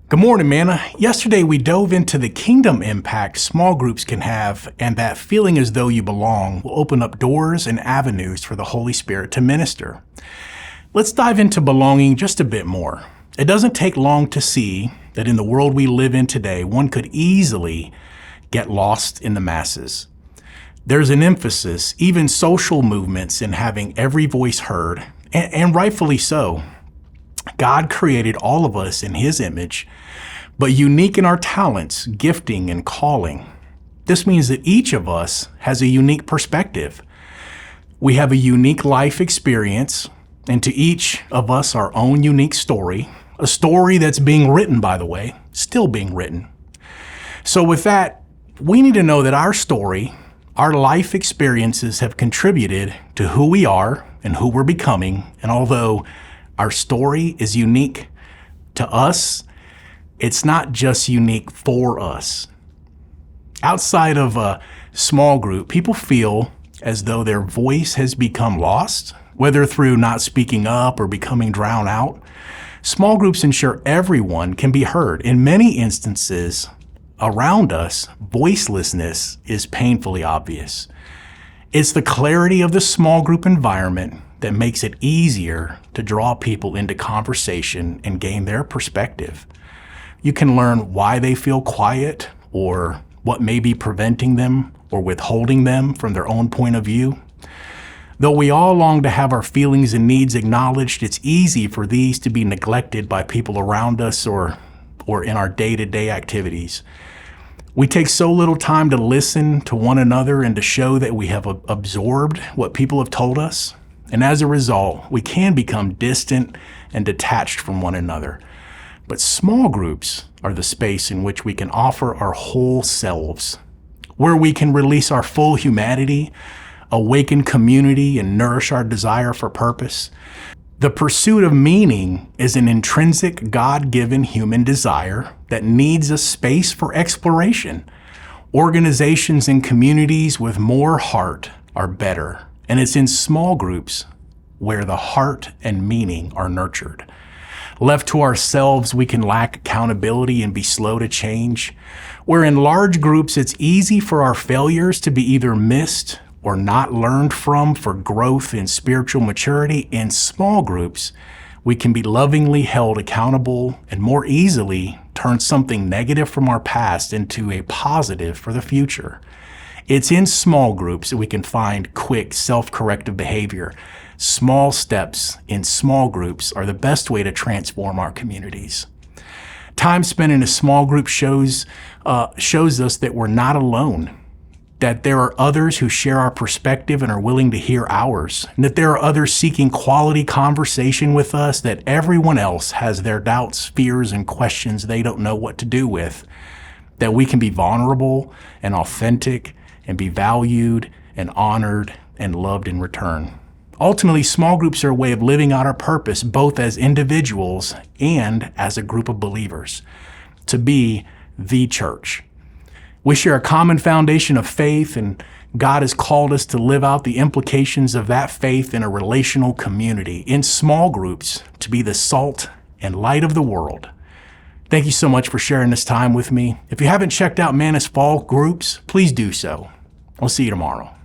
Good morning, Manna. Yesterday we dove into the kingdom impact small groups can have, and that feeling as though you belong will open up doors and avenues for the Holy Spirit to minister. Let's dive into belonging just a bit more. It doesn't take long to see that in the world we live in today, one could easily get lost in the masses. There's an emphasis, even social movements, in having every voice heard, and rightfully so. God created all of us in His image, but unique in our talents, gifting, and calling. This means that each of us has a unique perspective. We have a unique life experience, and to each of us our own unique story, a story that's being written, by the way, still being written. So with that, we need to know that our story, our life experiences have contributed to who we are and who we're becoming, and although our story is unique to us, it's not just unique for us. Outside of a small group, people feel as though their voice has become lost, whether through not speaking up or becoming drowned out. Small groups ensure everyone can be heard. In many instances around us, voicelessness is painfully obvious. It's the clarity of the small group environment that makes it easier to draw people into conversation and gain their perspective. You can learn why they feel quiet or what may be preventing them or withholding them from their own point of view. Though we all long to have our feelings and needs acknowledged, it's easy for these to be neglected by people around us or in our day-to-day activities. We take so little time to listen to one another and to show that we have absorbed what people have told us. And as a result, we can become distant and detached from one another. But small groups are the space in which we can offer our whole selves, where we can release our full humanity, awaken community, and nourish our desire for purpose. The pursuit of meaning is an intrinsic God-given human desire that needs a space for exploration. Organizations and communities with more heart are better. And it's in small groups where the heart and meaning are nurtured. Left to ourselves, we can lack accountability and be slow to change. Where in large groups, it's easy for our failures to be either missed or not learned from for growth in spiritual maturity. In small groups, we can be lovingly held accountable and more easily turn something negative from our past into a positive for the future. It's in small groups that we can find quick self-corrective behavior. Small steps in small groups are the best way to transform our communities. Time spent in a small group shows us that we're not alone, that there are others who share our perspective and are willing to hear ours, and that there are others seeking quality conversation with us, that everyone else has their doubts, fears, and questions they don't know what to do with, that we can be vulnerable and authentic and be valued and honored and loved in return. Ultimately, small groups are a way of living out our purpose, both as individuals and as a group of believers, to be the church. We share a common foundation of faith, and God has called us to live out the implications of that faith in a relational community, in small groups, to be the salt and light of the world. Thank you so much for sharing this time with me. If you haven't checked out Manna's fall groups, please do so. I'll see you tomorrow.